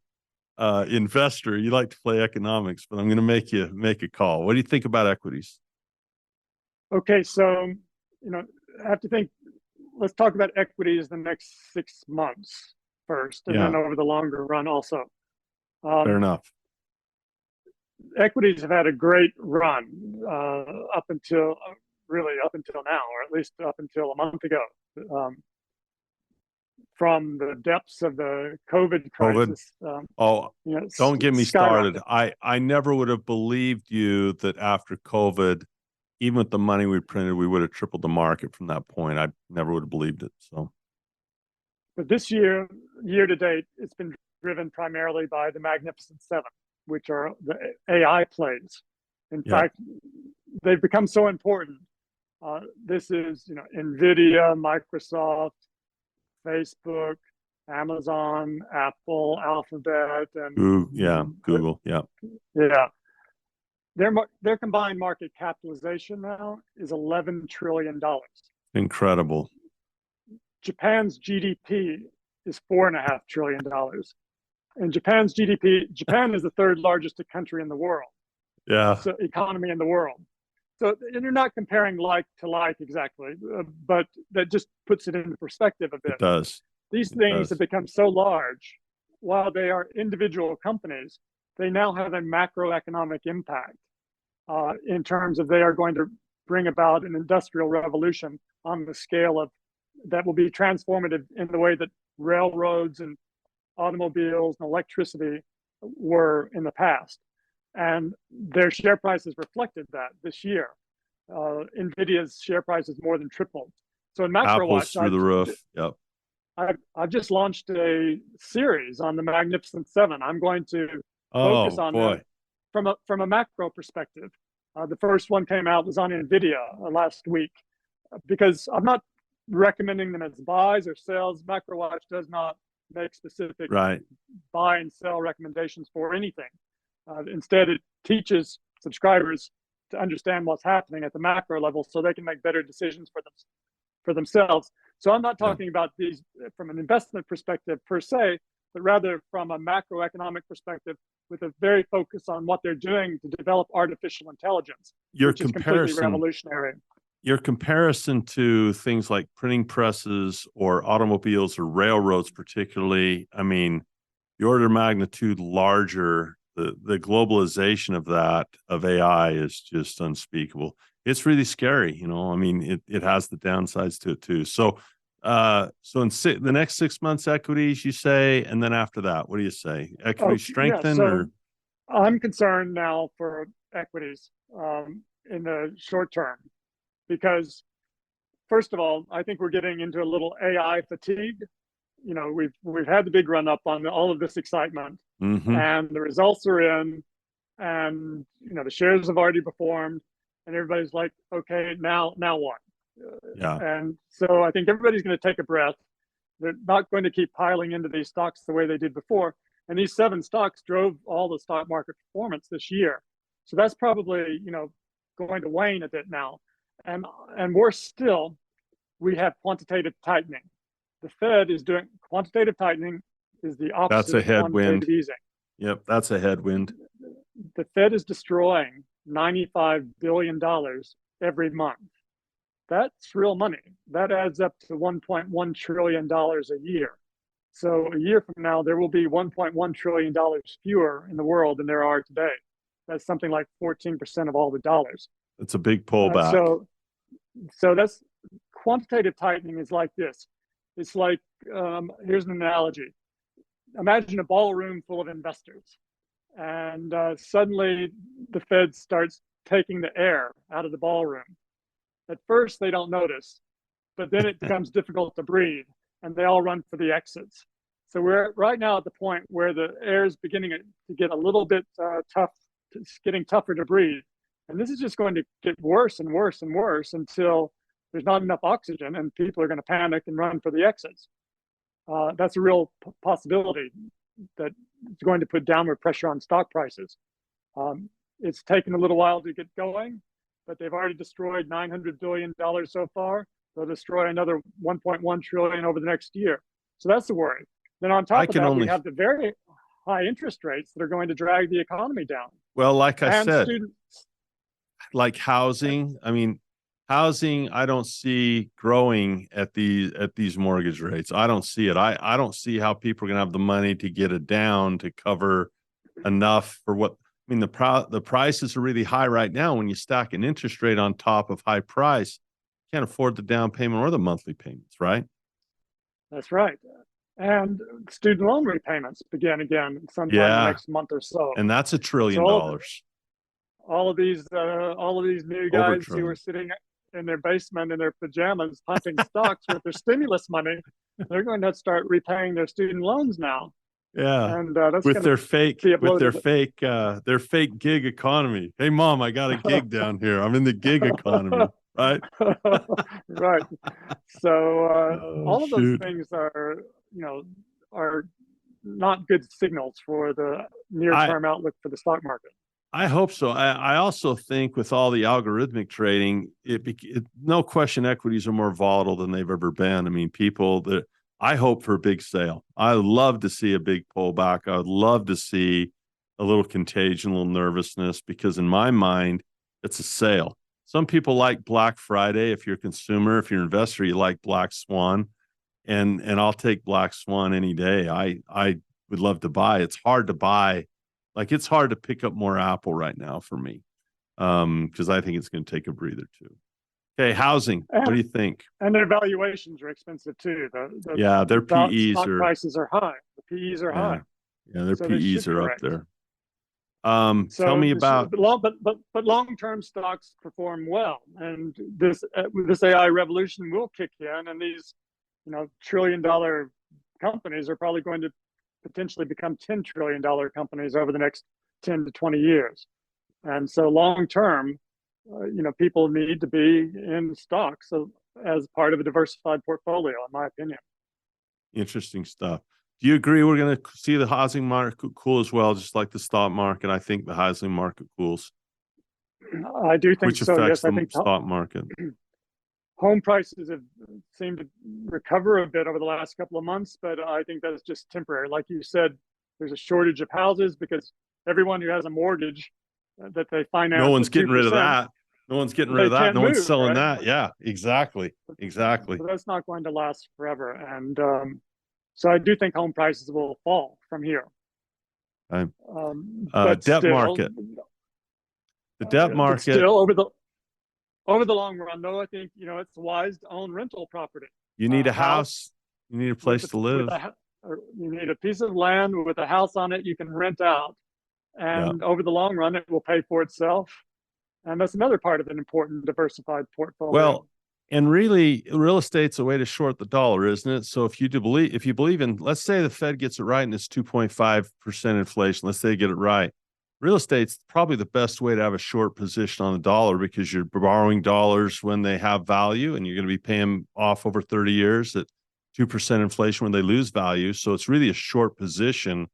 investor, you like to play economics, but I'm going to make you make a call. What do you think about equities?
Okay, so I have to think. Let's talk about equities the next 6 months first, and then over the longer run also.
Fair enough.
Equities have had a great run up until now, or at least up until a month ago. From the depths of the COVID crisis.
Don't get me started. I never would have believed you that after COVID, even with the money we printed, we would have tripled the market from that point. I never would have believed it. So,
but this year to date, it's been driven primarily by the Magnificent Seven, which are the AI plays. In fact, they've become so important. This is, NVIDIA, Microsoft, Facebook, Amazon, Apple, Alphabet, and
Google.
Their combined market capitalization now is $11 trillion.
Incredible.
Japan's GDP is $4.5 trillion. And Japan is the 3rd largest country in the world. So economy in the world. So you're not comparing like to like exactly, but that just puts it into perspective a bit.
It does.
These things have become so large. While they are individual companies, they now have a macroeconomic impact in terms of they are going to bring about an industrial revolution on the scale of that will be transformative in the way that railroads and automobiles and electricity were in the past. And their share prices reflected that this year. NVIDIA's share price has more than tripled. So in MacroWatch,
through the roof. Yep.
I've just launched a series on the Magnificent Seven. I'm going to focus on that from a macro perspective. The first one came out was on NVIDIA last week, because I'm not recommending them as buys or sells. MacroWatch does not make specific buy and sell recommendations for anything. Instead, it teaches subscribers to understand what's happening at the macro level so they can make better decisions for themselves. So I'm not talking about these from an investment perspective per se, but rather from a macroeconomic perspective with a very focus on what they're doing to develop artificial intelligence, which is completely revolutionary.
Your comparison to things like printing presses or automobiles or railroads particularly, I mean, the order of magnitude larger, the globalization of AI is just unspeakable. It's really scary, I mean, it has the downsides to it too. So the next 6 months equities, you say, and then after that, what do you say? Equity strengthen or?
I'm concerned now for equities in the short term, because first of all, I think we're getting into a little AI fatigue. we've had the big run up on all of this excitement,
Mm-hmm.
and the results are in, and the shares have already performed, and everybody's like, okay, now what?
Yeah.
And so I think everybody's going to take a breath. They're not going to keep piling into these stocks the way they did before. And these 7 stocks drove all the stock market performance this year. So that's probably, going to wane a bit now. And worse still, we have quantitative tightening. The Fed is doing quantitative tightening is the
That's
opposite
a
of
headwind.
quantitative easing.
Yep. That's a headwind.
The Fed is destroying $95 billion every month. That's real money. That adds up to $1.1 trillion a year. So a year from now, there will be $1.1 trillion fewer in the world than there are today. That's something like 14% of all the dollars.
It's a big pullback.
So that's quantitative tightening is like this. It's like, here's an analogy. Imagine a ballroom full of investors. And suddenly the Fed starts taking the air out of the ballroom. At first, they don't notice, but then it becomes difficult to breathe, and they all run for the exits. So we're right now at the point where the air is beginning to get a little bit tough. It's getting tougher to breathe. And this is just going to get worse and worse and worse until there's not enough oxygen and people are going to panic and run for the exits. That's a real possibility that it's going to put downward pressure on stock prices. It's taken a little while to get going, but they've already destroyed $900 billion so far. They'll destroy another 1.1 trillion over the next year. So that's the worry. Then on top of that, we have the very high interest rates that are going to drag the economy down.
Well, like I said, like housing, housing, I don't see growing at these mortgage rates. I don't see it. I don't see how people are going to have the money to get it down to cover enough for what. The prices are really high right now. When you stack an interest rate on top of high price, you can't afford the down payment or the monthly payments, right?
That's right. And student loan repayments begin again sometime in the next month or so.
And that's $1 trillion.
All of these new guys who are sitting in their basement in their pajamas pumping stocks with their stimulus money, they're going to start repaying their student loans now.
Yeah,
and that's
with their fake gig economy. Hey, Mom, I got a gig down here. I'm in the gig economy, right?
Right. So all of those things are not good signals for the near-term outlook for the stock market.
I hope so. I also think with all the algorithmic trading, no question, equities are more volatile than they've ever been. I hope for a big sale. I would love to see a big pullback. I would love to see a little contagion, a little nervousness, because in my mind, it's a sale. Some people like Black Friday. If you're a consumer, if you're an investor, you like Black Swan, and I'll take Black Swan any day. I would love to buy. It's hard to buy. Like, it's hard to pick up more Apple right now for me, because I think it's going to take a breather too. Okay, housing. What do you think?
And their valuations are expensive too.
Their PEs
stock prices are high. The PEs are high.
Yeah, their PEs are up there. Tell me about.
But long-term stocks perform well, and this AI revolution will kick in, and these trillion-dollar companies are probably going to potentially become $10 trillion companies over the next 10 to 20 years. And so long-term, people need to be in stocks as part of a diversified portfolio, in my opinion.
Interesting stuff. Do you agree we're going to see the housing market cool as well, just like the stock market? I think the housing market cools.
I do think
which
so.
Affects
yes, I think
the stock market.
Home prices have seemed to recover a bit over the last couple of months, but I think that's just temporary. Like you said, there's a shortage of houses because everyone who has a mortgage that they finance.
No one's getting rid of that. No one's getting rid of that. No one's selling that. Yeah, exactly.
So that's not going to last forever. And so I do think home prices will fall from here.
Debt
still,
market. The debt market.
Still, over the long run, though, I think it's wise to own rental property.
You need a house. You need a place to live.
You need a piece of land with a house on it you can rent out, and over the long run, it will pay for itself. And that's another part of an important diversified portfolio.
Well, And really, real estate's a way to short the dollar, isn't it? So if you believe in, let's say the Fed gets it right and it's 2.5% inflation, let's say they get it right. Real estate's probably the best way to have a short position on the dollar because you're borrowing dollars when they have value and you're going to be paying off over 30 years at 2% inflation when they lose value. So it's really a short position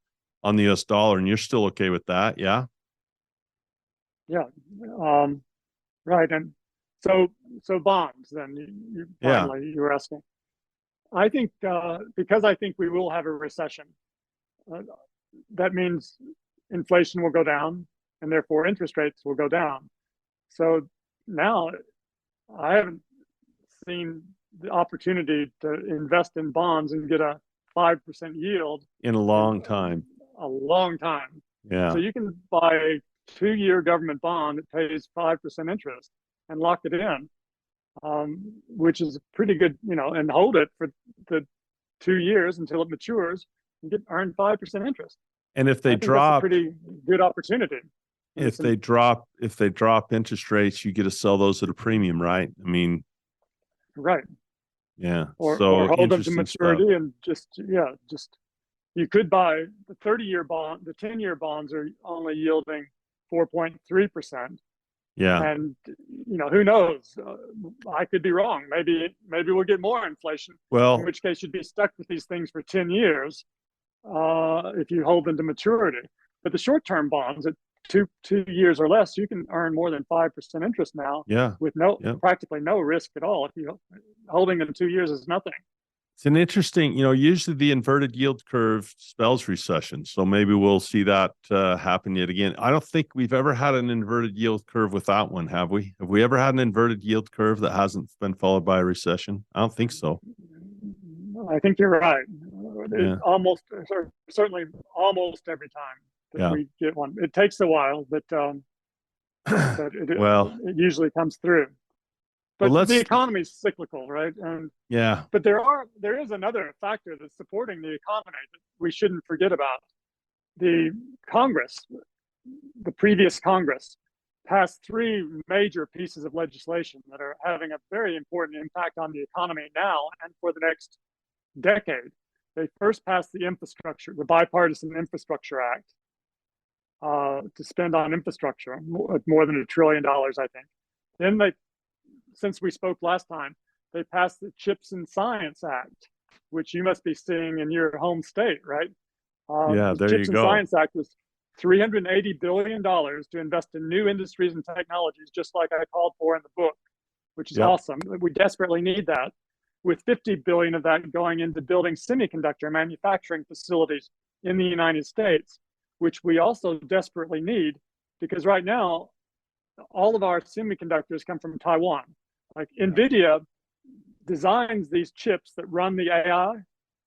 on the US dollar, and you're still okay with that, yeah?
Yeah. Right. And so bonds, then finally you were asking. I think because I think we will have a recession, that means inflation will go down and therefore interest rates will go down. So now I haven't seen the opportunity to invest in bonds and get a 5% yield
in a long time.
A long time.
Yeah.
So you can buy a 2-year government bond that pays 5% interest and lock it in, which is pretty good, and hold it for the 2 years until it matures and earn 5% interest.
And if they drop,
that's a pretty good opportunity.
If they drop interest rates, you get to sell those at a premium, right? I mean,
right.
Yeah.
Or hold them to maturity stuff. And just you could buy the 30-year bond. The 10-year bonds are only yielding 4.3%.
Yeah.
And who knows? I could be wrong. Maybe we'll get more inflation.
Well,
in which case you'd be stuck with these things for 10 years if you hold them to maturity. But the short-term bonds at 2 years or less, you can earn more than 5% interest now.
Yeah.
With practically no risk at all. If you holding them 2 years is nothing.
It's an interesting, usually the inverted yield curve spells recession. So maybe we'll see that happen yet again. I don't think we've ever had an inverted yield curve without one, have we? Have we ever had an inverted yield curve that hasn't been followed by a recession? I don't think so.
I think you're right. Yeah. Certainly almost every time that we get one. It takes a while, but it usually comes through. But the economy is cyclical, right? And but there is another factor that's supporting the economy that we shouldn't forget about. The previous Congress, passed 3 major pieces of legislation that are having a very important impact on the economy now and for the next decade. They first passed the Bipartisan Infrastructure Act, to spend on infrastructure, more than $1 trillion, I think. Then since we spoke last time, they passed the CHIPS and Science Act, which you must be seeing in your home state, right?
There
the CHIPS
you go.
and Science Act was $380 billion to invest in new industries and technologies, just like I called for in the book, which is awesome. We desperately need that, with $50 billion of that going into building semiconductor manufacturing facilities in the United States, which we also desperately need, because right now, all of our semiconductors come from Taiwan. Like NVIDIA designs these chips that run the AI,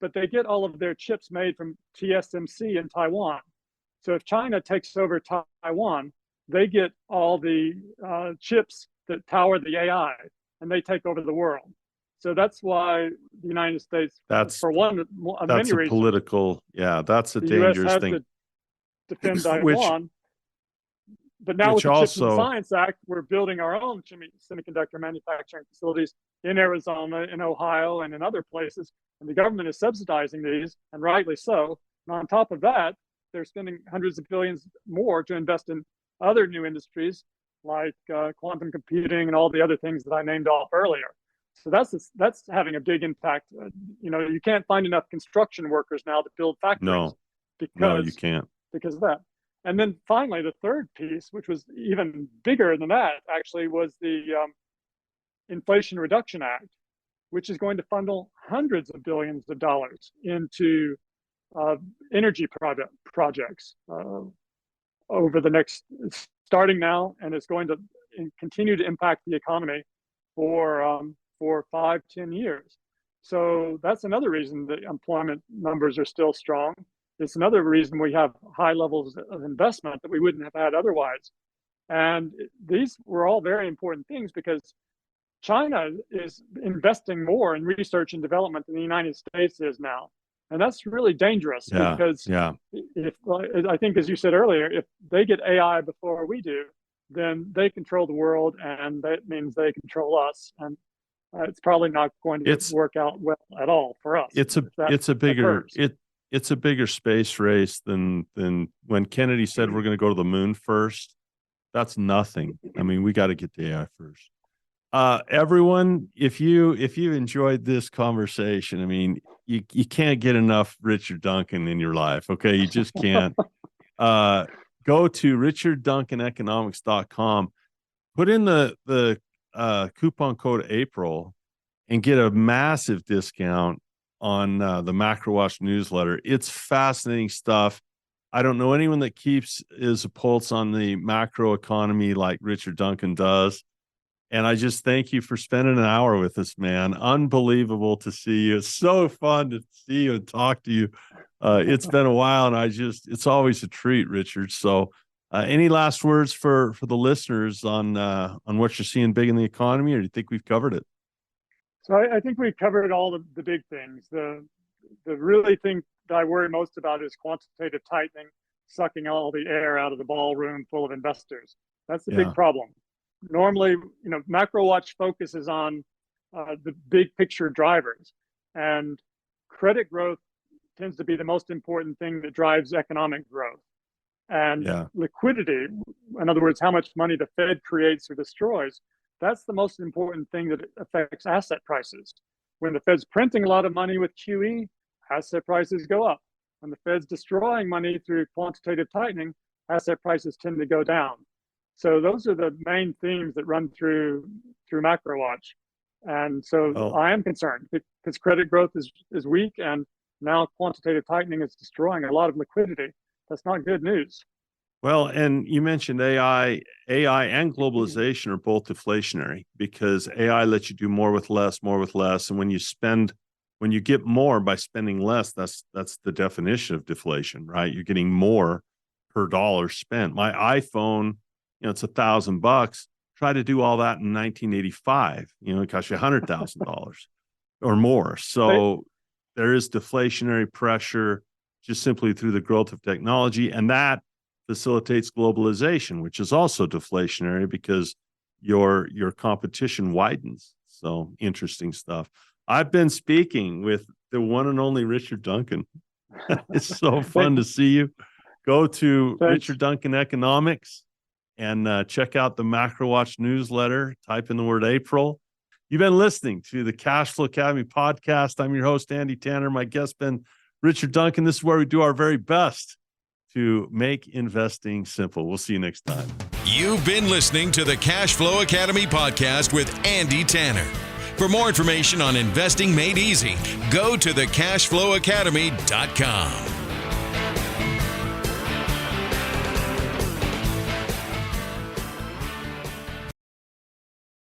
but they get all of their chips made from TSMC in Taiwan. So if China takes over Taiwan, they get all the chips that power the AI, and they take over the world. So that's why the United States, for many reasons,
political. Yeah, that's a dangerous thing.
To defend Taiwan. But now with the CHIPS and Science Act, we're building our own semiconductor manufacturing facilities in Arizona, in Ohio, and in other places. And the government is subsidizing these, and rightly so. And on top of that, they're spending hundreds of billions more to invest in other new industries like quantum computing and all the other things that I named off earlier. So that's having a big impact. You can't find enough construction workers now to build factories.
No, you can't.
Because of that. And then finally, the third piece, which was even bigger than that, actually, was the Inflation Reduction Act, which is going to funnel hundreds of billions of dollars into energy projects over the starting now, and it's going to continue to impact the economy for 5-10 years. So that's another reason the employment numbers are still strong. It's another reason we have high levels of investment that we wouldn't have had otherwise. And these were all very important things because China is investing more in research and development than the United States is now. And that's really dangerous because if I think, as you said earlier, if they get AI before we do, then they control the world, and that means they control us. And it's probably not going to work out well at all for us.
It's a bigger space race than when Kennedy said we're going to go to the moon first. That's nothing. I mean, we got to get to AI first. Everyone, if you enjoyed this conversation, I mean, you can't get enough Richard Duncan in your life. Okay, you just can't. Go to richardduncaneconomics.com, put in the coupon code April, and get a massive discount on the MacroWatch newsletter. It's fascinating stuff. I don't know anyone that keeps his pulse on the macro economy like Richard Duncan does. And I just thank you for spending an hour with us, man. Unbelievable to see you. It's so fun to see you and talk to you. It's been a while, and it's always a treat, Richard. So any last words for the listeners on what you're seeing big in the economy, or do you think we've covered it?
So I think we've covered all the big things. The really thing that I worry most about is quantitative tightening, sucking all the air out of the ballroom full of investors. That's the big problem. Normally, MacroWatch focuses on the big picture drivers, and credit growth tends to be the most important thing that drives economic growth. And liquidity, in other words, how much money the Fed creates or destroys, that's the most important thing that affects asset prices. When the Fed's printing a lot of money with QE, asset prices go up. When the Fed's destroying money through quantitative tightening, asset prices tend to go down. So those are the main themes that run through MacroWatch. And so I am concerned because credit growth is weak, and now quantitative tightening is destroying a lot of liquidity. That's not good news.
Well, and you mentioned AI and globalization are both deflationary, because AI lets you do more with less. And when you get more by spending less, that's the definition of deflation, right? You're getting more per dollar spent. My iPhone, it's $1,000. Try to do all that in 1985. It costs you $100,000 or more. So there is deflationary pressure just simply through the growth of technology, and that facilitates globalization, which is also deflationary because your competition widens. So interesting stuff. I've been speaking with the one and only Richard Duncan. It's so fun to see you. Go to Richard Duncan Economics and check out the MacroWatch newsletter. Type in the word April. You've been listening to the Cashflow Academy podcast. I'm your host, Andy Tanner. My guest been Richard Duncan. This is where we do our very best to make investing simple. We'll see you next time.
You've been listening to the Cashflow Academy podcast with Andy Tanner. For more information on investing made easy, go to thecashflowacademy.com.